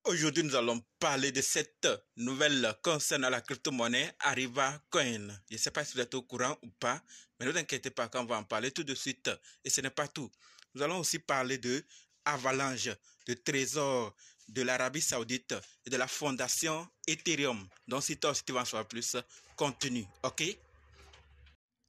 Aujourd'hui, nous allons parler de cette nouvelle concernant la crypto-monnaie Arriva Coin. Je ne sais pas si vous êtes au courant ou pas, mais ne vous inquiétez pas qu'on va en parler tout de suite. Et ce n'est pas tout. Nous allons aussi parler de Avalanche, de Trésor, de l'Arabie Saoudite et de la fondation Ethereum. Donc, si tu veux en savoir plus, continue, ok?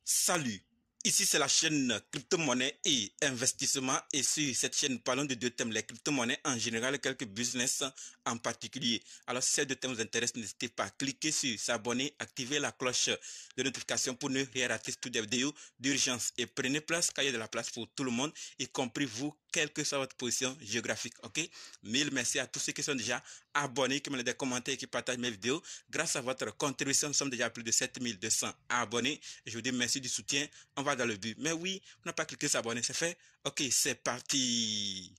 Salut! Ici, c'est la chaîne crypto-monnaie et investissement. Et sur cette chaîne, parlons de deux thèmes, les crypto-monnaies en général et quelques business en particulier. Alors, si ces deux thèmes vous intéressent, n'hésitez pas à cliquer sur s'abonner, activer la cloche de notification pour ne rien rater toutes les vidéos d'urgence. Et prenez place, car il y a de la place pour tout le monde, y compris vous, quelle que soit votre position géographique. Ok? Mille merci à tous ceux qui sont déjà abonnés, qui me laissent des commentaires et qui partagent mes vidéos. Grâce à votre contribution, nous sommes déjà à plus de 7200 abonnés. Et je vous dis merci du soutien. On va dans le but. Mais oui, on n'a pas cliqué s'abonner, c'est fait. Ok, c'est parti.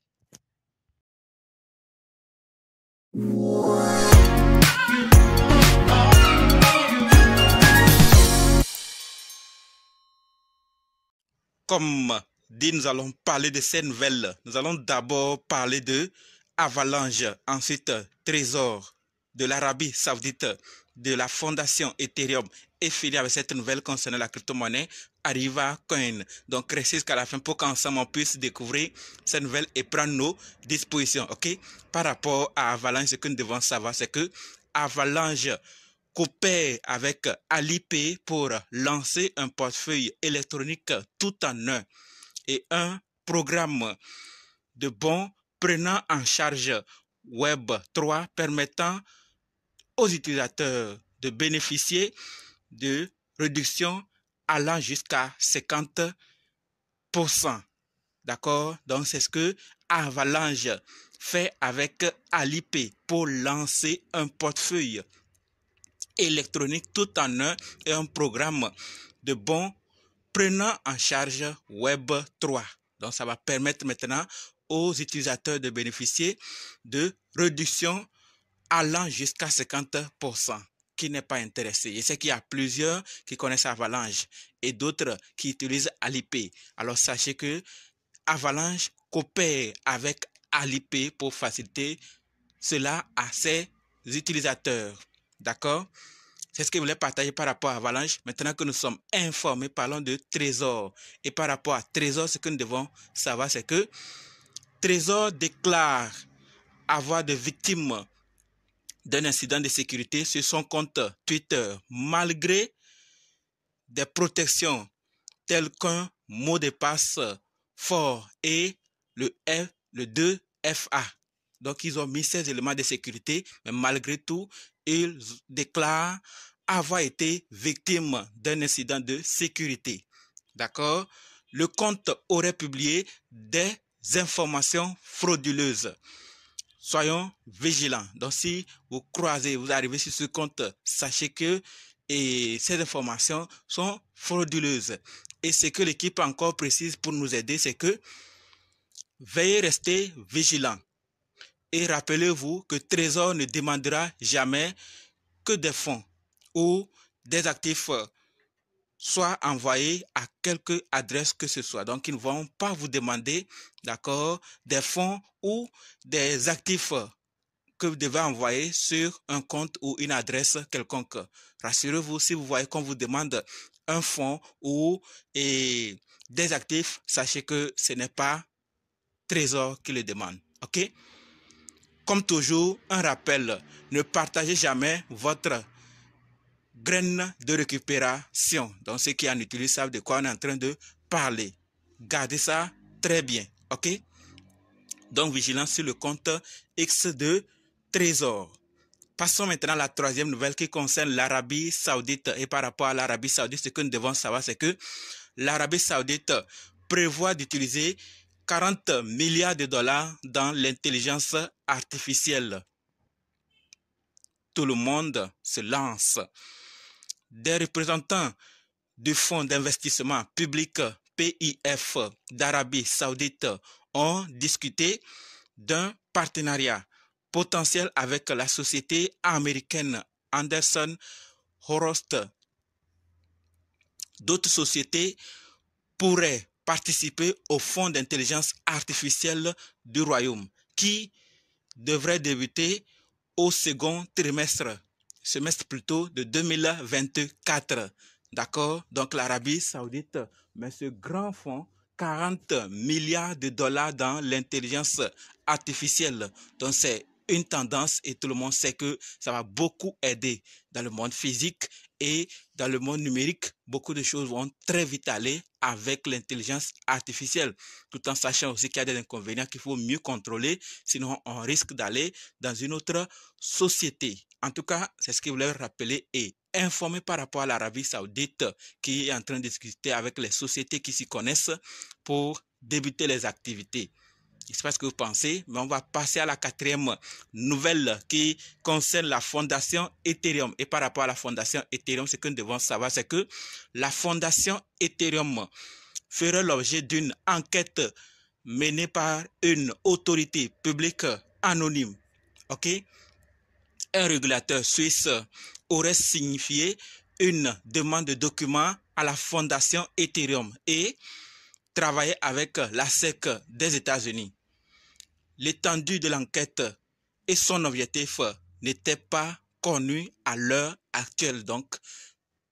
Comme dit, nous allons parler de ces nouvelles. Nous allons d'abord parler de Avalanche, ensuite Trésor, de l'Arabie Saoudite, de la fondation Ethereum et finir avec cette nouvelle concernant la crypto-monnaie Arriva Coin. Donc, restez jusqu'à la fin pour qu'ensemble on puisse découvrir cette nouvelle et prendre nos dispositions. Ok? Par rapport à Avalanche, ce que nous devons savoir, c'est que Avalanche coopère avec Alipay pour lancer un portefeuille électronique tout en un et un programme de bons prenant en charge Web3 permettant aux utilisateurs de bénéficier de réductions allant jusqu'à 50%. D'accord? Donc, c'est ce que Avalanche fait avec Alipay pour lancer un portefeuille électronique tout en un et un programme de bons prenant en charge Web3. Donc, ça va permettre maintenant aux utilisateurs de bénéficier de réductions allant jusqu'à 50%. Qui n'est pas intéressé. Je sais qu'il y a plusieurs qui connaissent Avalanche et d'autres qui utilisent Alipay. Alors, sachez que Avalanche coopère avec Alipay pour faciliter cela à ses utilisateurs. D'accord? C'est ce que je voulais partager par rapport à Avalanche. Maintenant que nous sommes informés, parlons de Trésor. Et par rapport à Trésor, ce que nous devons savoir, c'est que Trésor déclare avoir des victimes d'un incident de sécurité sur son compte Twitter, malgré des protections telles qu'un mot de passe fort et le 2FA. Donc, ils ont mis ces éléments de sécurité, mais malgré tout, ils déclarent avoir été victime d'un incident de sécurité. D'accord? Le compte aurait publié des informations frauduleuses. Soyons vigilants. Donc, si vous croisez, vous arrivez sur ce compte, sachez que ces informations sont frauduleuses. Et ce que l'équipe encore précise pour nous aider, c'est que veuillez rester vigilant. Et rappelez-vous que Trésor ne demandera jamais que des fonds ou des actifs soient envoyés à quelque adresse que ce soit. Donc, ils ne vont pas vous demander, d'accord, des fonds ou des actifs que vous devez envoyer sur un compte ou une adresse quelconque. Rassurez-vous, si vous voyez qu'on vous demande un fonds ou des actifs, sachez que ce n'est pas Trésor qui le demande. OK? Comme toujours, un rappel, ne partagez jamais votre graine de récupération. Donc, ceux qui en utilisent savent de quoi on est en train de parler. Gardez ça très bien. OK? Donc, vigilance sur le compte X2 Trésor. Passons maintenant à la troisième nouvelle qui concerne l'Arabie Saoudite. Et par rapport à l'Arabie Saoudite, ce que nous devons savoir, c'est que l'Arabie Saoudite prévoit d'utiliser 40 milliards de dollars dans l'intelligence artificielle. Tout le monde se lance. Des représentants du Fonds d'investissement public PIF d'Arabie Saoudite ont discuté d'un partenariat potentiel avec la société américaine Anderson Horowitz. D'autres sociétés pourraient participer au fonds d'intelligence artificielle du royaume qui devrait débuter au second semestre plutôt de 2024. D'accord? Donc l'Arabie Saoudite met ce grand fonds, 40 milliards de dollars dans l'intelligence artificielle. Donc c'est une tendance et tout le monde sait que ça va beaucoup aider dans le monde physique et dans le monde numérique. Beaucoup de choses vont très vite aller avec l'intelligence artificielle, tout en sachant aussi qu'il y a des inconvénients qu'il faut mieux contrôler, sinon on risque d'aller dans une autre société. En tout cas, c'est ce que je voulais rappeler et informer par rapport à l'Arabie Saoudite qui est en train de discuter avec les sociétés qui s'y connaissent pour débuter les activités. Je ne sais pas ce que vous pensez, mais on va passer à la quatrième nouvelle qui concerne la fondation Ethereum. Et par rapport à la fondation Ethereum, ce que nous devons savoir, c'est que la fondation Ethereum fera l'objet d'une enquête menée par une autorité publique anonyme. OK? Un régulateur suisse aurait signifié une demande de documents à la fondation Ethereum et travailler avec la SEC des États-Unis. L'étendue de l'enquête et son objectif n'étaient pas connus à l'heure actuelle. Donc,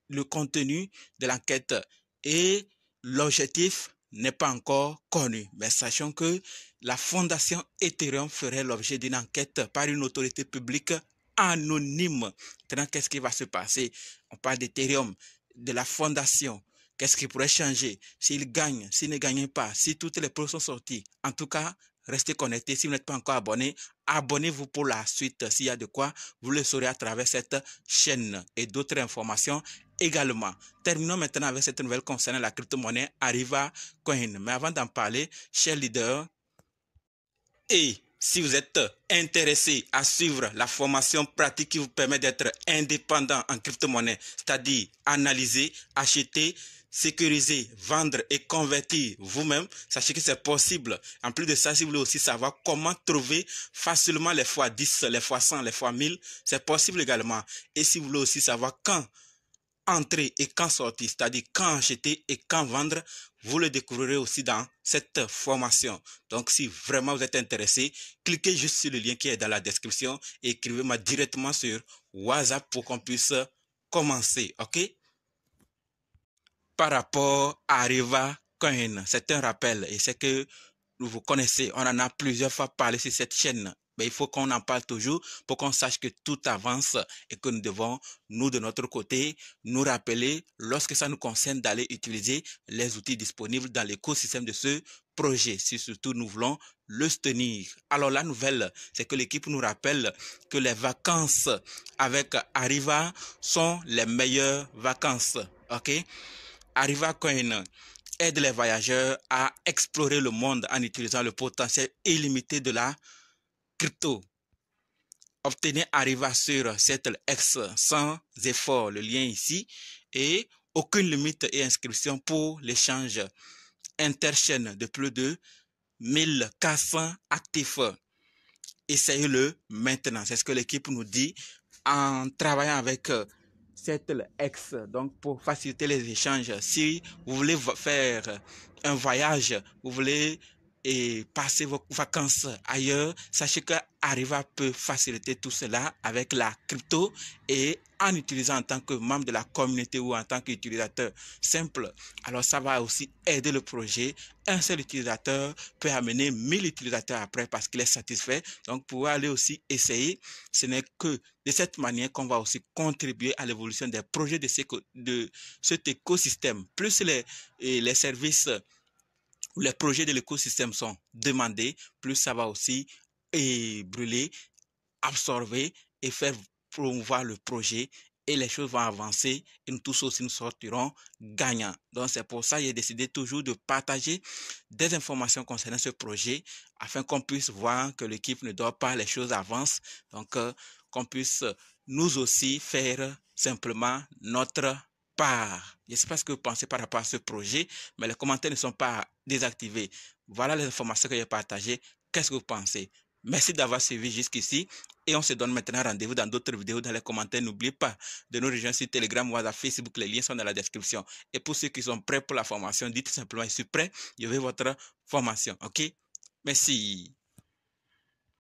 le contenu de l'enquête et l'objectif n'est pas encore connu. Mais sachons que la fondation Ethereum ferait l'objet d'une enquête par une autorité publique anonyme. Maintenant, qu'est-ce qui va se passer? On parle d'Ethereum, de la fondation. Qu'est-ce qui pourrait changer? S'il gagne, s'il ne gagne pas, si toutes les preuves sont sorties. En tout cas, restez connectés. Si vous n'êtes pas encore abonné, abonnez-vous pour la suite. S'il y a de quoi, vous le saurez à travers cette chaîne et d'autres informations également. Terminons maintenant avec cette nouvelle concernant la crypto-monnaie Ariva Coin. Mais avant d'en parler, chers leaders, et si vous êtes intéressé à suivre la formation pratique qui vous permet d'être indépendant en crypto-monnaie, c'est-à-dire analyser, acheter, sécuriser, vendre et convertir vous-même, sachez que c'est possible. En plus de ça, si vous voulez aussi savoir comment trouver facilement les fois 10, les fois 100, les fois 1000, c'est possible également. Et si vous voulez aussi savoir quand entrer et quand sortir, c'est-à-dire quand acheter et quand vendre, vous le découvrirez aussi dans cette formation. Donc, si vraiment vous êtes intéressé, cliquez juste sur le lien qui est dans la description et écrivez-moi directement sur WhatsApp pour qu'on puisse commencer, ok? Par rapport à Ariva Coin, c'est un rappel et c'est que vous connaissez, on en a plusieurs fois parlé sur cette chaîne. Mais il faut qu'on en parle toujours pour qu'on sache que tout avance et que nous devons, nous de notre côté, nous rappeler lorsque ça nous concerne d'aller utiliser les outils disponibles dans l'écosystème de ce projet. Si surtout nous voulons le tenir. Alors la nouvelle, c'est que l'équipe nous rappelle que les vacances avec Ariva sont les meilleures vacances. Ok? Ariva Coin aide les voyageurs à explorer le monde en utilisant le potentiel illimité de la crypto. Obtenez Ariva sur SettleX sans effort, le lien ici, et aucune limite et inscription pour l'échange interchaîne de plus de 1400 actifs. Essayez-le maintenant, c'est ce que l'équipe nous dit en travaillant avec SettleX, donc pour faciliter les échanges. Si vous voulez faire un voyage, vous voulez passer vos vacances ailleurs, sachez que Ariva peut faciliter tout cela avec la crypto et en utilisant en tant que membre de la communauté ou en tant qu'utilisateur simple. Alors ça va aussi aider le projet. Un seul utilisateur peut amener 1000 utilisateurs après parce qu'il est satisfait. Donc pour aller aussi essayer, ce n'est que de cette manière qu'on va aussi contribuer à l'évolution des projets de cet écosystème. Plus les services ou les projets de l'écosystème sont demandés, plus ça va aussi brûler, absorber et faire promouvoir le projet et les choses vont avancer et nous tous aussi nous sortirons gagnants. Donc c'est pour ça que j'ai décidé toujours de partager des informations concernant ce projet afin qu'on puisse voir que l'équipe ne dort pas, les choses avancent. Donc qu'on puisse nous aussi faire simplement notre part. Je ne sais pas ce que vous pensez par rapport à ce projet, mais les commentaires ne sont pas désactivés. Voilà les informations que j'ai partagées. Qu'est-ce que vous pensez? Merci d'avoir suivi jusqu'ici et on se donne maintenant rendez-vous dans d'autres vidéos dans les commentaires. N'oubliez pas de nous rejoindre sur Telegram, WhatsApp, Facebook. Les liens sont dans la description. Et pour ceux qui sont prêts pour la formation, dites simplement je suis prêt. Je veux votre formation. OK? Merci.